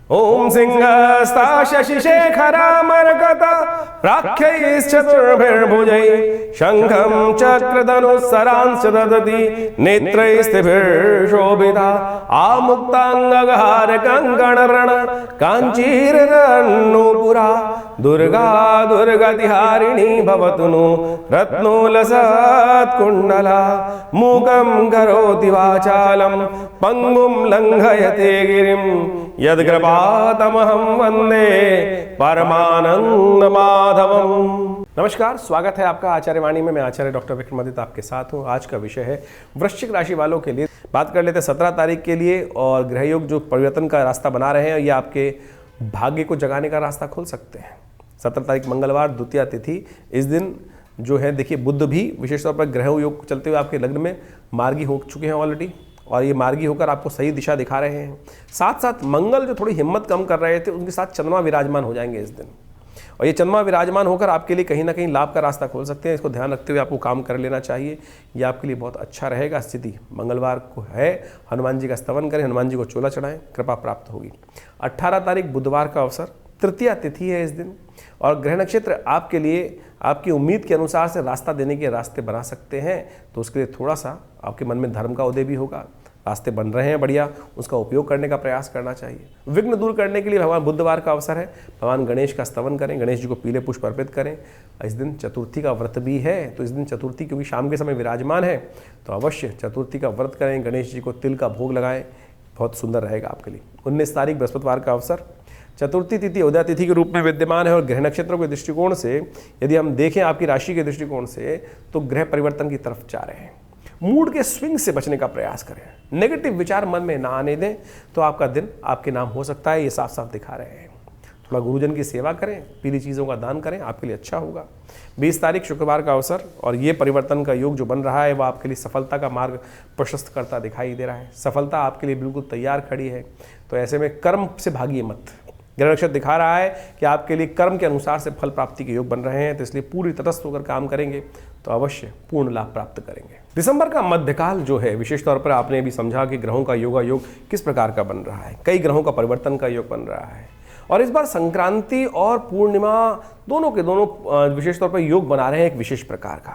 ओम सिंहस्ता शशिशेखरामर्गत प्राख्यैश्चतुर्भिर्भुजैः शंखं चक्रधनुस्सरांश्च ददति नेत्रैस्त्रिभिर्शोभिता आमुक्ताङ्गहारकङ्कणरण काञ्चीरन्नूपुरा दुर्गा दुर्गतिहारिणी भवतु नो रत्नोलसत्कुण्डला मूकं करोति वाचालं पंगुं लंघयते गिरिं यद्कृपातमहं वन्दे परमानंद माधवम। नमस्कार, स्वागत है आपका आचार्य वाणी में। मैं आचार्य डॉक्टर विक्रमादित्य आपके साथ हूँ। आज का विषय है वृश्चिक राशि वालों के लिए। बात कर लेते हैं 17 तारीख के लिए। और ग्रहयोग जो परिवर्तन का रास्ता बना रहे हैं, ये आपके भाग्य को जगाने का रास्ता खोल सकते हैं। 17 तारीख मंगलवार, द्वितीया तिथि। इस दिन जो है देखिए, बुध भी विशेष तौर पर ग्रह योग चलते हुए आपके लग्न में मार्गी हो चुके हैं ऑलरेडी, और ये मार्गी होकर आपको सही दिशा दिखा रहे हैं। साथ साथ मंगल जो थोड़ी हिम्मत कम कर रहे थे, उनके साथ चंद्रमा विराजमान हो जाएंगे इस दिन। और ये चंद्रमा विराजमान होकर आपके लिए कहीं ना कहीं लाभ का रास्ता खोल सकते हैं। इसको ध्यान रखते हुए आपको काम कर लेना चाहिए। ये आपके लिए बहुत अच्छा रहेगा। स्थिति मंगलवार को है, हनुमान जी का स्तवन करें, हनुमान जी को चोला चढ़ाएं, कृपा प्राप्त होगी। 18 तारीख बुधवार का अवसर, तृतीया तिथि है इस दिन। और ग्रह नक्षत्र आपके लिए आपकी उम्मीद के अनुसार से रास्ता देने के रास्ते बना सकते हैं। तो उसके लिए थोड़ा सा आपके मन में धर्म का उदय भी होगा। रास्ते बन रहे हैं बढ़िया, उसका उपयोग करने का प्रयास करना चाहिए। विघ्न दूर करने के लिए भगवान बुधवार का अवसर है, भगवान गणेश का स्तवन करें, गणेश जी को पीले पुष्प अर्पित करें। इस दिन चतुर्थी का व्रत भी है, तो इस दिन चतुर्थी क्योंकि शाम के समय विराजमान है, तो अवश्य चतुर्थी का व्रत करें, गणेश जी को तिल का भोग लगाएं, बहुत सुंदर रहेगा आपके लिए। 19 तारीख बृहस्पतिवार का अवसर, चतुर्थी तिथि उदया तिथि के रूप में विद्यमान है। और ग्रह नक्षत्रों के दृष्टिकोण से यदि हम देखें आपकी राशि के दृष्टिकोण से, तो ग्रह परिवर्तन की तरफ जा रहे हैं। मूड के स्विंग से बचने का प्रयास करें, नेगेटिव विचार मन में ना आने दें, तो आपका दिन आपके नाम हो सकता है। ये साफ साफ दिखा रहे हैं। थोड़ा गुरुजन की सेवा करें, पीली चीज़ों का दान करें, आपके लिए अच्छा होगा। 20 तारीख शुक्रवार का अवसर, और ये परिवर्तन का योग जो बन रहा है, वह आपके लिए सफलता का मार्ग प्रशस्त करता दिखाई दे रहा है। सफलता आपके लिए बिल्कुल तैयार खड़ी है। तो ऐसे में कर्म से भागिए मत। ग्रह नक्षत्र दिखा रहा है कि आपके लिए कर्म के अनुसार से फल प्राप्ति के योग बन रहे हैं, तो इसलिए पूरी तटस्थ होकर काम करेंगे तो अवश्य पूर्ण लाभ प्राप्त करेंगे। दिसंबर का मध्यकाल जो है, विशेष तौर पर आपने भी समझा कि ग्रहों का योगा योग किस प्रकार का बन रहा है। कई ग्रहों का परिवर्तन का योग बन रहा है, और इस बार संक्रांति और पूर्णिमा दोनों के दोनों विशेष तौर पर योग बना रहे हैं एक विशेष प्रकार का।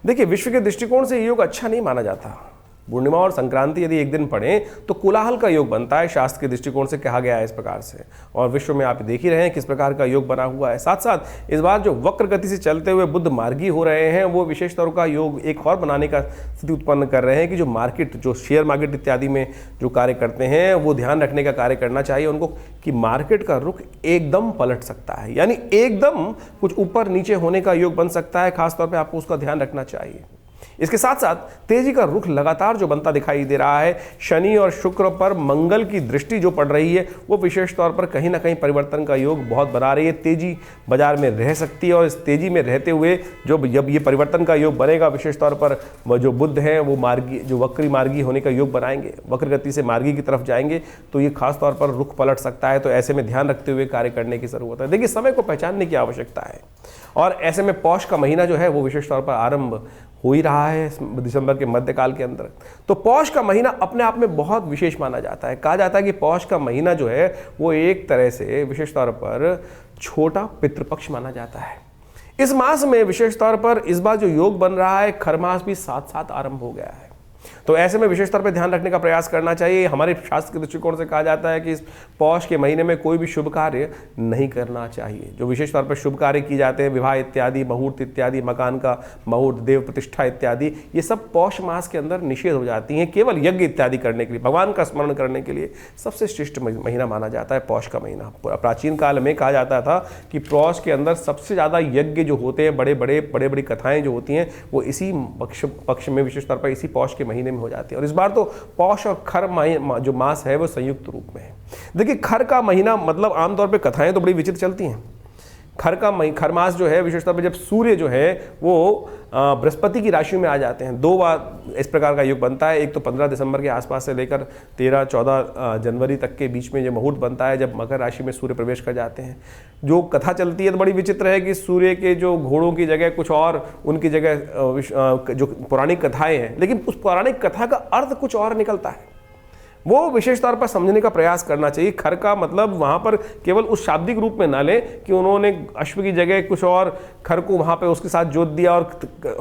देखिए, विश्व के दृष्टिकोण से योग अच्छा नहीं माना जाता। पूर्णिमा और संक्रांति यदि एक दिन पड़े तो कोलाहल का योग बनता है, शास्त्र के दृष्टिकोण से कहा गया है इस प्रकार से। और विश्व में आप देख ही रहे हैं किस प्रकार का योग बना हुआ है। साथ साथ इस बार जो वक्र गति से चलते हुए बुध मार्गी हो रहे हैं, वो विशेष तौर का योग एक और बनाने का स्थिति उत्पन्न कर रहे हैं कि जो मार्केट, जो शेयर मार्केट इत्यादि में जो कार्य करते हैं, वो ध्यान रखने का कार्य करना चाहिए उनको कि मार्केट का रुख एकदम पलट सकता है, यानी एकदम कुछ ऊपर नीचे होने का योग बन सकता है। खासतौर पर आपको उसका ध्यान रखना चाहिए। इसके साथ साथ तेजी का रुख लगातार जो बनता दिखाई दे रहा है, शनि और शुक्र पर मंगल की दृष्टि जो पड़ रही है, वो विशेष तौर पर कहीं ना कहीं परिवर्तन का योग बहुत बना रही है। तेजी बाजार में रह सकती है, और इस तेजी में रहते हुए जब ये परिवर्तन का योग बनेगा, विशेष तौर पर जो बुध हैं वो मार्गी, जो वक्री मार्गी होने का योग बनाएंगे, वक्र गति से मार्गी की तरफ जाएंगे, तो ये खास तौर पर रुख पलट सकता है। तो ऐसे में ध्यान रखते हुए कार्य करने की जरूरत है। देखिए, समय को पहचानने की आवश्यकता है। और ऐसे में पौष का महीना जो है वो विशेष तौर पर आरंभ हो ही रहा है दिसंबर के मध्यकाल के अंदर। तो पौष का महीना अपने आप में बहुत विशेष माना जाता है। कहा जाता है कि पौष का महीना जो है वो एक तरह से विशेष तौर पर छोटा पितृपक्ष माना जाता है। इस मास में विशेष तौर पर इस बार जो योग बन रहा है, खरमास भी साथ साथ आरंभ हो गया है। तो ऐसे में विशेष तौर पर ध्यान रखने का प्रयास करना चाहिए। हमारे शास्त्र के दृष्टिकोण से कहा जाता है कि इस पौष के महीने में कोई भी शुभ कार्य नहीं करना चाहिए। जो विशेष तौर पर शुभ कार्य किए जाते हैं, विवाह इत्यादि, मुहूर्त इत्यादि, मकान का मुहूर्त, देव प्रतिष्ठा इत्यादि, ये सब पौष मास के अंदर निषेध हो जाती हैं। केवल यज्ञ इत्यादि करने के लिए, भगवान का स्मरण करने के लिए सबसे श्रेष्ठ महीना माना जाता है पौष का महीना। प्राचीन काल में कहा जाता था कि पौष के अंदर सबसे ज़्यादा यज्ञ जो होते हैं, बड़े बड़ी कथाएँ जो होती हैं, वो इसी पक्ष में विशेष तौर पर इसी पौष के महीने में हो जाती है। और इस बार तो पौष और खर जो मास है वो संयुक्त रूप में है। देखिए, खर का महीना मतलब आमतौर पे कथाएं तो बड़ी विचित्र चलती हैं। खर मास जो है विशेष तौर पर जब सूर्य जो है वो बृहस्पति की राशि में आ जाते हैं, 2 बार इस प्रकार का योग बनता है। एक तो 15 दिसंबर के आसपास से लेकर 13-14 जनवरी तक के बीच में जो मुहूर्त बनता है, जब मकर राशि में सूर्य प्रवेश कर जाते हैं। जो कथा चलती है तो बड़ी विचित्र है कि सूर्य के जो घोड़ों की जगह कुछ और, उनकी जगह जो पौराणिक कथाएं हैं, लेकिन उस पौराणिक कथा का अर्थ कुछ और निकलता है। वो विशेष तौर पर समझने का प्रयास करना चाहिए। खर का मतलब वहां पर केवल उस शाब्दिक रूप में ना लें कि उन्होंने अश्व की जगह कुछ और खर को वहां पे उसके साथ जोत दिया और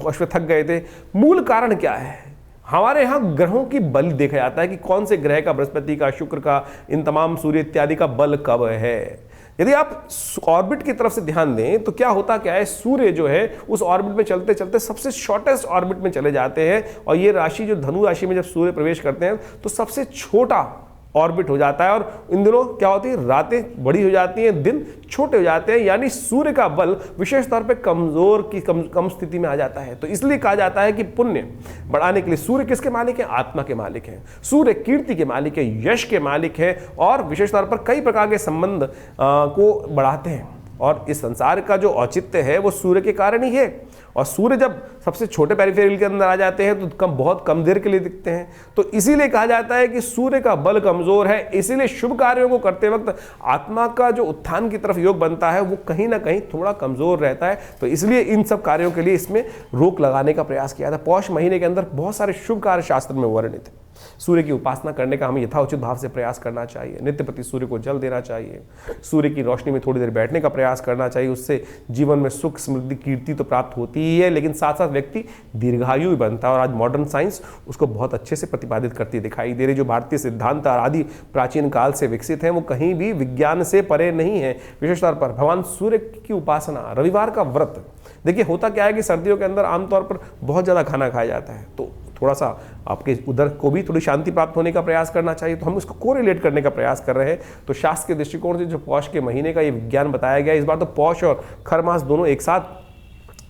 अश्व थक गए थे। मूल कारण क्या है? हमारे यहाँ ग्रहों की बल देखा जाता है कि कौन से ग्रह का, बृहस्पति का, शुक्र का, इन तमाम सूर्य इत्यादि का बल कब है। यदि आप ऑर्बिट की तरफ से ध्यान दें तो क्या है, सूर्य जो है उस ऑर्बिट में चलते चलते सबसे शॉर्टेस्ट ऑर्बिट में चले जाते हैं, और ये राशि जो धनु राशि में जब सूर्य प्रवेश करते हैं तो सबसे छोटा ऑर्बिट हो जाता है, और इन दिनों क्या होती है, रातें बड़ी हो जाती हैं, दिन छोटे हो जाते हैं, यानी सूर्य का बल विशेष तौर पे कमजोर की कम स्थिति में आ जाता है। तो इसलिए कहा जाता है कि पुण्य बढ़ाने के लिए सूर्य किसके मालिक हैं? आत्मा के मालिक हैं। सूर्य कीर्ति के मालिक है, यश के मालिक है, और विशेष तौर पर कई प्रकार के संबंध को बढ़ाते हैं। और इस संसार का जो औचित्य है वो सूर्य के कारण ही है। और सूर्य जब सबसे छोटे पेरिफेरल के अंदर आ जाते हैं तो बहुत कम देर के लिए दिखते हैं। तो इसीलिए कहा जाता है कि सूर्य का बल कमजोर है, इसीलिए शुभ कार्यों को करते वक्त आत्मा का जो उत्थान की तरफ योग बनता है वो कहीं ना कहीं थोड़ा कमजोर रहता है। तो इसलिए इन सब कार्यों के लिए इसमें रोक लगाने का प्रयास किया था। पौष महीने के अंदर बहुत सारे शुभ कार्य शास्त्र में वर्णित है। सूर्य की उपासना करने का हमें यथाउचित भाव से प्रयास करना चाहिए। नित्य प्रति सूर्य को जल देना चाहिए। सूर्य की रोशनी में थोड़ी देर बैठने का प्रयास करना चाहिए। उससे जीवन में सुख, समृद्धि, कीर्ति तो प्राप्त होती ही है, लेकिन साथ साथ व्यक्ति दीर्घायु भी बनता है। और आज मॉडर्न साइंस उसको बहुत अच्छे से प्रतिपादित करती दिखाई दे रही। जो भारतीय सिद्धांत आदि प्राचीन काल से विकसित हैं वो कहीं भी विज्ञान से परे नहीं है। विशेष तौर पर भगवान सूर्य की उपासना, रविवार का व्रत। देखिए होता क्या है कि सर्दियों के अंदर आमतौर पर बहुत ज़्यादा खाना खाया जाता है, तो थोड़ा सा आपके उधर को भी थोड़ी शांति प्राप्त होने का प्रयास करना चाहिए। तो हम इसको कोरिलेट करने का प्रयास कर रहे हैं। तो शास्त्र के दृष्टिकोण से जो पौष के महीने का ये विज्ञान बताया गया, इस बार तो पौष और खर मास दोनों एक साथ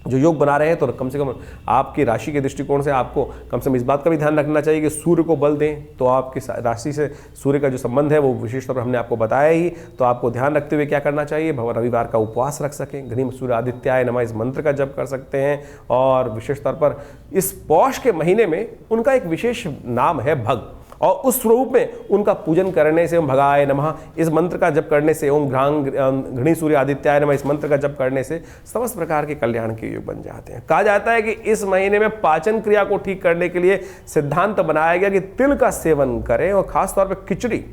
जो योग बना रहे हैं, तो कम से कम आपकी राशि के दृष्टिकोण से आपको कम से कम इस बात का भी ध्यान रखना चाहिए कि सूर्य को बल दें। तो आपकी राशि से सूर्य का जो संबंध है वो विशेष तौर पर हमने आपको बताया ही। तो आपको ध्यान रखते हुए क्या करना चाहिए, रविवार का उपवास रख सकें, घनी सूर्य आदित्याय नमः इस मंत्र का जप कर सकते हैं। और विशेष तौर पर इस पौष के महीने में उनका एक विशेष नाम है भग, और उस स्वरूप में उनका पूजन करने से, ओम भगाय नमः इस मंत्र का जप करने से, ओम घृणी सूर्य आदित्याय नमः इस मंत्र का जप करने से समस्त प्रकार के कल्याण के योग बन जाते हैं। कहा जाता है कि इस महीने में पाचन क्रिया को ठीक करने के लिए सिद्धांत बनाया गया कि तिल का सेवन करें, और खासतौर पर खिचड़ी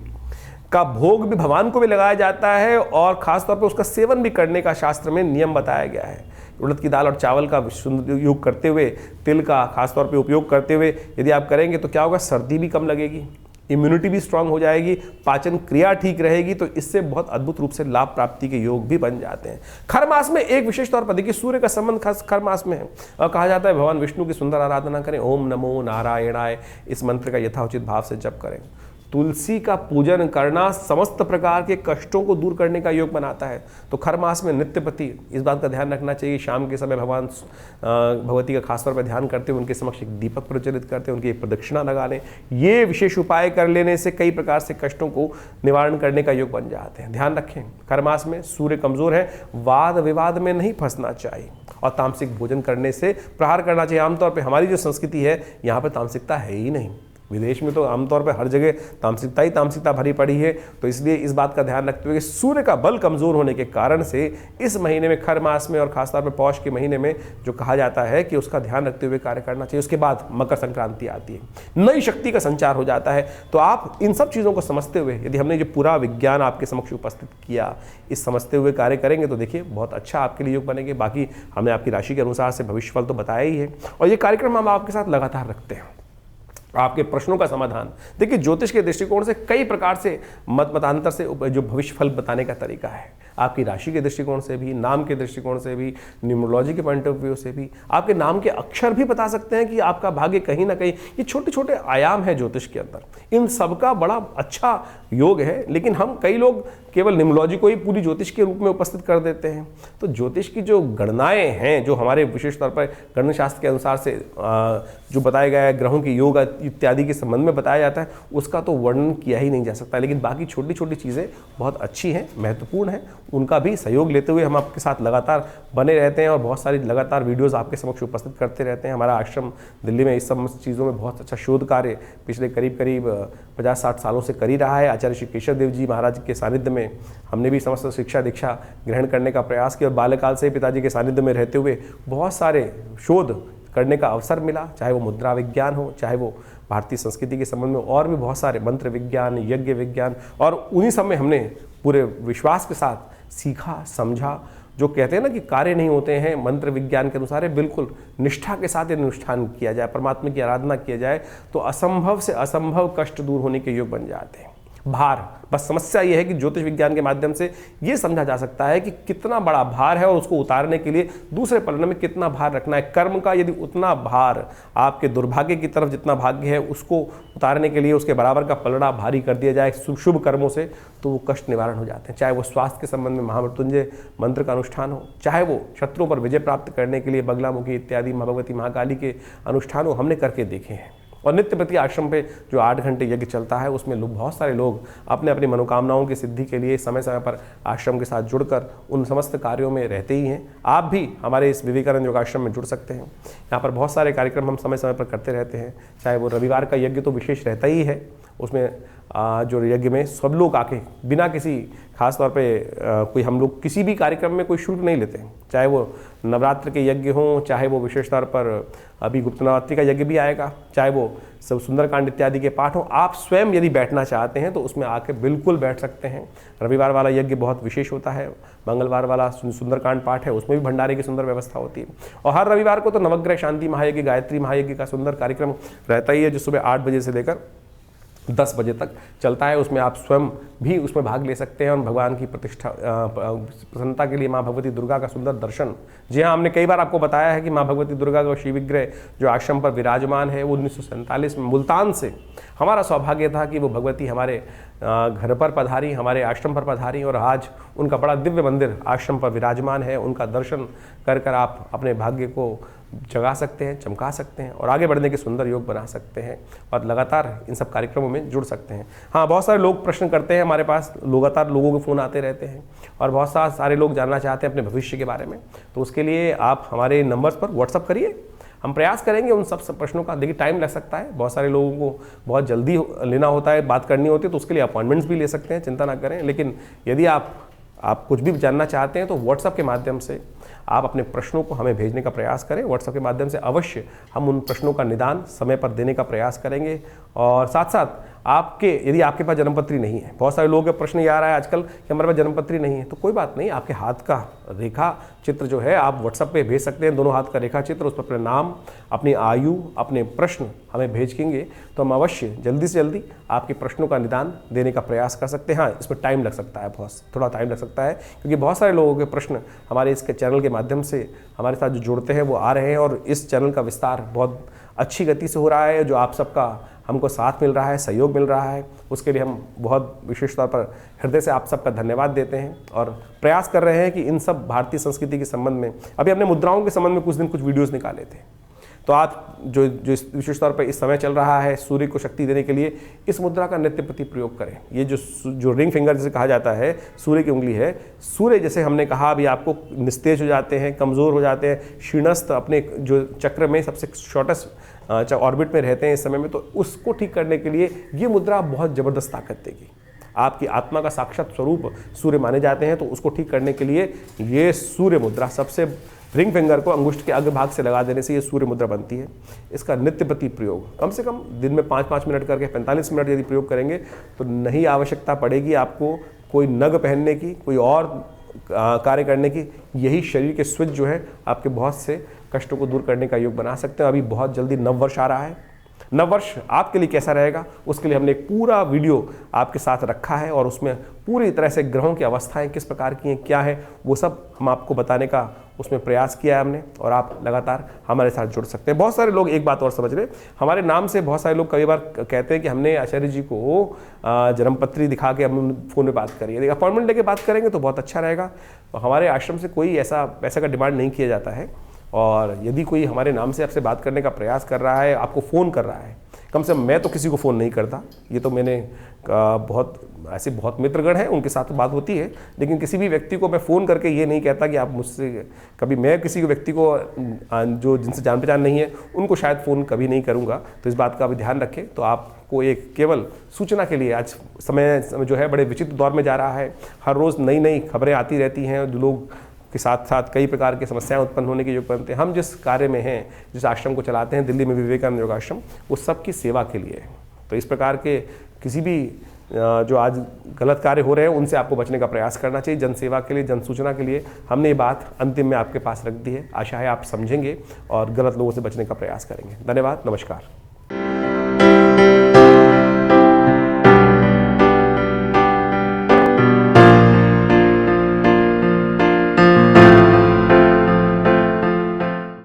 का भोग भी भगवान को भी लगाया जाता है, और खासतौर पर उसका सेवन भी करने का शास्त्र में नियम बताया गया है। उड़द की दाल और चावल का योग करते हुए, तिल का खासतौर पे उपयोग करते हुए यदि आप करेंगे तो क्या होगा, सर्दी भी कम लगेगी, इम्यूनिटी भी स्ट्रांग हो जाएगी, पाचन क्रिया ठीक रहेगी। तो इससे बहुत अद्भुत रूप से लाभ प्राप्ति के योग भी बन जाते हैं। खर मास में एक विशेष तौर पर देखिए सूर्य का संबंध खास खर मास में है, और कहा जाता है भगवान विष्णु की सुंदर आराधना करें, ओम नमो नारायणाय इस मंत्र का यथाउचित भाव से जप करें। तुलसी का पूजन करना समस्त प्रकार के कष्टों को दूर करने का योग बनाता है। तो खर मास में नित्य प्रति इस बात का ध्यान रखना चाहिए। शाम के समय भगवान भगवती का खासतौर पर ध्यान करते हुए उनके समक्ष एक दीपक प्रज्वलित करते, उनकी एक प्रदक्षिणा लगा लें। ये विशेष उपाय कर लेने से कई प्रकार से कष्टों को निवारण करने का योग बन जाते हैं। ध्यान रखें, खर मास में सूर्य कमजोर है, वाद विवाद में नहीं फंसना चाहिए, और तामसिक भोजन करने से प्रहार करना चाहिए। आमतौर पर हमारी जो संस्कृति है यहाँ पर तामसिकता है ही नहीं। विदेश में तो आमतौर पर हर जगह तामसिकता भरी पड़ी है। तो इसलिए इस बात का ध्यान रखते हुए सूर्य का बल कमजोर होने के कारण से इस महीने में, खर मास में और खासतौर पर पौष के महीने में जो कहा जाता है कि उसका ध्यान रखते हुए कार्य करना चाहिए। उसके बाद मकर संक्रांति आती है, नई शक्ति का संचार हो जाता है। तो आप इन सब चीज़ों को समझते हुए, यदि हमने जो पूरा विज्ञान आपके समक्ष उपस्थित किया, इस समझते हुए कार्य करेंगे तो देखिए बहुत अच्छा आपके लिए योग बनेंगे। बाकी हमने आपकी राशि के अनुसार से भविष्यफल तो बताया ही है, और ये कार्यक्रम हम आपके साथ लगातार रखते हैं। आपके प्रश्नों का समाधान देखिए, ज्योतिष के दृष्टिकोण से कई प्रकार से मतांतर से जो भविष्य फल बताने का तरीका है, आपकी राशि के दृष्टिकोण से भी, नाम के दृष्टिकोण से भी, न्यूमरोलॉजी के पॉइंट ऑफ व्यू से भी, आपके नाम के अक्षर भी बता सकते हैं कि आपका भाग्य कहीं ना कहीं, ये छोटे छोटे आयाम है ज्योतिष के अंदर, इन सबका बड़ा अच्छा योग है। लेकिन हम कई लोग केवल न्यूमरोलॉजी को ही पूरी ज्योतिष के रूप में उपस्थित कर देते हैं। तो ज्योतिष की जो गणनाएं हैं, जो हमारे विशेष तौर पर गणना शास्त्र के अनुसार से जो बताया गया है, ग्रहों की योग इत्यादि के संबंध में बताया जाता है, उसका तो वर्णन किया ही नहीं जा सकता। लेकिन बाकी छोटी छोटी चीज़ें बहुत अच्छी हैं, महत्वपूर्ण हैं, उनका भी सहयोग लेते हुए हम आपके साथ लगातार बने रहते हैं और बहुत सारी लगातार वीडियोस आपके समक्ष उपस्थित करते रहते हैं। हमारा आश्रम दिल्ली में इस सब चीज़ों में बहुत अच्छा शोध कार्य पिछले करीब 50-60 सालों से कर ही रहा है। आचार्य श्री केशव देव जी महाराज के सानिध्य में हमने भी समस्त शिक्षा दीक्षा ग्रहण करने का प्रयास किया, और बाल्यकाल से पिताजी के सानिध्य में रहते हुए बहुत सारे शोध करने का अवसर मिला, चाहे वो मुद्रा विज्ञान हो, चाहे वो भारतीय संस्कृति के संबंध में और भी बहुत सारे मंत्र विज्ञान, यज्ञ विज्ञान, और उन्हीं सब में हमने पूरे विश्वास के साथ सीखा, समझा। जो कहते हैं ना कि कार्य नहीं होते हैं मंत्र विज्ञान के अनुसार, बिल्कुल निष्ठा के साथ यदि अनुष्ठान किया जाए, परमात्मा की आराधना किया जाए, तो असंभव से असंभव कष्ट दूर होने के योग बन जाते हैं। भार, बस समस्या यह है कि ज्योतिष विज्ञान के माध्यम से ये समझा जा सकता है कि कितना बड़ा भार है और उसको उतारने के लिए दूसरे पलड़े में कितना भार रखना है। कर्म का यदि उतना भार, आपके दुर्भाग्य की तरफ जितना भाग्य है उसको उतारने के लिए उसके बराबर का पलड़ा भारी कर दिया जाए शुभ कर्मों से, तो वो कष्ट निवारण हो जाते हैं। चाहे वो स्वास्थ्य के संबंध में महामृत्युंजय मंत्र का अनुष्ठान हो, चाहे वो शत्रुओं पर विजय प्राप्त करने के लिए बगलामुखी इत्यादि भगवती महाकाली के अनुष्ठान हो, हमने करके देखे हैं। और नित्य प्रति आश्रम पे जो 8 घंटे यज्ञ चलता है, उसमें बहुत सारे लोग अपने अपनी मनोकामनाओं की सिद्धि के लिए समय समय पर आश्रम के साथ जुड़कर उन समस्त कार्यों में रहते ही हैं। आप भी हमारे इस विवेकानंद योगाश्रम में जुड़ सकते हैं। यहाँ पर बहुत सारे कार्यक्रम हम समय समय पर करते रहते हैं। चाहे वो रविवार का यज्ञ तो विशेष रहता ही है, उसमें जो यज्ञ में सब लोग आके बिना किसी खास तौर पे कोई, हम लोग किसी भी कार्यक्रम में कोई शुल्क नहीं लेते हैं। चाहे वो नवरात्र के यज्ञ हों, चाहे वो विशेष तौर पर अभी गुप्त नवरात्रि का यज्ञ भी आएगा, चाहे वो सब सुंदरकांड इत्यादि के पाठ हों, आप स्वयं यदि बैठना चाहते हैं तो उसमें आके बिल्कुल बैठ सकते हैं। रविवार वाला यज्ञ बहुत विशेष होता है, मंगलवार वाला सुंदरकांड पाठ है, उसमें भी भंडारे की सुंदर व्यवस्था होती है। और हर रविवार को तो नवग्रह शांति महायज्ञ, गायत्री महायज्ञ का सुंदर कार्यक्रम रहता ही है, जो सुबह 8 बजे से लेकर 10 बजे तक चलता है। उसमें आप स्वयं भी उसमें भाग ले सकते हैं और भगवान की प्रतिष्ठा प्रसन्नता के लिए माँ भगवती दुर्गा का सुंदर दर्शन। जी हाँ, हमने कई बार आपको बताया है कि माँ भगवती दुर्गा का शिव विग्रह जो आश्रम पर विराजमान है, वो 1947 में मुल्तान से हमारा सौभाग्य था कि वो भगवती हमारे घर पर पधारी, हमारे आश्रम पर पधारी, और आज उनका बड़ा दिव्य मंदिर आश्रम पर विराजमान है। उनका दर्शन कर कर आप अपने भाग्य को जगा सकते हैं, चमका सकते हैं और आगे बढ़ने के सुंदर योग बना सकते हैं और लगातार इन सब कार्यक्रमों में जुड़ सकते हैं। हाँ, बहुत सारे लोग प्रश्न करते हैं, हमारे पास लगातार लोगों के फ़ोन आते रहते हैं और बहुत सारे लोग जानना चाहते हैं अपने भविष्य के बारे में। तो उसके लिए आप हमारे नंबर्स पर व्हाट्सअप करिए, हम प्रयास करेंगे उन सब प्रश्नों का। देखिए, टाइम लग सकता है, बहुत सारे लोगों को बहुत जल्दी लेना होता है, बात करनी होती है, तो उसके लिए अपॉइंटमेंट्स भी ले सकते हैं, चिंता ना करें। लेकिन यदि आप कुछ भी जानना चाहते हैं तो व्हाट्सएप के माध्यम से आप अपने प्रश्नों को हमें भेजने का प्रयास करें। व्हाट्सएप के माध्यम से अवश्य हम उन प्रश्नों का निदान समय पर देने का प्रयास करेंगे। और साथ साथ यदि आपके पास जन्मपत्री नहीं है, बहुत सारे लोगों का प्रश्न ये आ रहा है आजकल कि हमारे पास जन्मपत्री नहीं है, तो कोई बात नहीं, आपके हाथ का रेखा चित्र जो है आप व्हाट्सएप पे भेज सकते हैं, दोनों हाथ का रेखा चित्र, उस पर अपने नाम, अपनी आयु, अपने प्रश्न हमें भेजेंगे तो हम अवश्य जल्दी से जल्दी आपके प्रश्नों का निदान देने का प्रयास कर सकते हैं। हाँ, इसमें टाइम लग सकता है, थोड़ा टाइम लग सकता है, क्योंकि बहुत सारे लोगों के प्रश्न हमारे इस चैनल के माध्यम से हमारे साथ जो जुड़ते हैं वो आ रहे हैं और इस चैनल का विस्तार बहुत अच्छी गति से हो रहा है। जो आप सबका हमको साथ मिल रहा है, सहयोग मिल रहा है, उसके लिए हम बहुत विशेष तौर पर हृदय से आप सबका धन्यवाद देते हैं और प्रयास कर रहे हैं कि इन सब भारतीय संस्कृति के संबंध में, अभी हमने मुद्राओं के संबंध में कुछ वीडियोस निकाले थे, तो आज जो विशेष तौर पर इस समय चल रहा है सूर्य को शक्ति देने के लिए, इस मुद्रा का नित्य प्रति प्रयोग करें। ये जो रिंग फिंगर जिसे कहा जाता है, सूर्य की उंगली है, सूर्य जैसे हमने कहा अभी आपको निस्तेज हो जाते हैं, कमज़ोर हो जाते हैं, क्षीणस्थ अपने जो चक्र में सबसे शॉर्टेस्ट ऑर्बिट में रहते हैं इस समय में, तो उसको ठीक करने के लिए ये मुद्रा बहुत ज़बरदस्त ताकत देगी। आपकी आत्मा का साक्षात स्वरूप सूर्य माने जाते हैं, तो उसको ठीक करने के लिए ये सूर्य मुद्रा, सबसे रिंग फिंगर को अंगुष्ठ के अग्रभाग से लगा देने से ये सूर्य मुद्रा बनती है। इसका नित्य प्रति प्रयोग कम से कम दिन में 5-5 मिनट करके 45 मिनट यदि प्रयोग करेंगे तो नहीं आवश्यकता पड़ेगी आपको कोई नग पहनने की, कोई और कार्य करने की। यही शरीर के स्विच जो है आपके बहुत से कष्टों को दूर करने का योग बना सकते हैं। अभी बहुत जल्दी नववर्ष आ रहा है, नववर्ष आपके लिए कैसा रहेगा उसके लिए हमने एक पूरा वीडियो आपके साथ रखा है और उसमें पूरी तरह से ग्रहों की अवस्थाएं किस प्रकार की हैं, क्या है, वो सब हम आपको बताने का उसमें प्रयास किया है हमने, और आप लगातार हमारे साथ जुड़ सकते हैं। बहुत सारे लोग एक बात और समझ रहे, हमारे नाम से बहुत सारे लोग कई बार कहते हैं कि हमने आचार्य जी को जन्मपत्री दिखा के हम फ़ोन में बात करिए, देखिए अपॉइंटमेंट लेके बात करेंगे तो बहुत अच्छा रहेगा। हमारे आश्रम से कोई ऐसा पैसा का डिमांड नहीं किया जाता है, और यदि कोई हमारे नाम से आपसे बात करने का प्रयास कर रहा है, आपको फ़ोन कर रहा है, कम से कम मैं तो किसी को फ़ोन नहीं करता, ये तो मैंने बहुत मित्रगण हैं उनके साथ बात होती है, लेकिन किसी भी व्यक्ति को मैं फ़ोन करके ये नहीं कहता कि आप मुझसे, कभी मैं किसी व्यक्ति को जो जिनसे जान पहचान नहीं है उनको शायद फ़ोन कभी नहीं करूँगा। तो इस बात का भी ध्यान रखें। तो आपको एक केवल सूचना के लिए, आज समय जो है बड़े विचित्र दौर में जा रहा है, हर रोज़ नई नई खबरें आती रहती हैं, जो लोग के साथ साथ कई प्रकार की समस्याएं उत्पन्न होने की योग बनते हैं। हम जिस कार्य में हैं, जिस आश्रम को चलाते हैं दिल्ली में विवेकानंद योगाश्रम, वो सबकी सेवा के लिए है। तो इस प्रकार के किसी भी जो आज गलत कार्य हो रहे हैं उनसे आपको बचने का प्रयास करना चाहिए। जनसेवा के लिए, जन सूचना के लिए हमने ये बात अंतिम में आपके पास रख दी है। आशा है आप समझेंगे और गलत लोगों से बचने का प्रयास करेंगे। धन्यवाद, नमस्कार।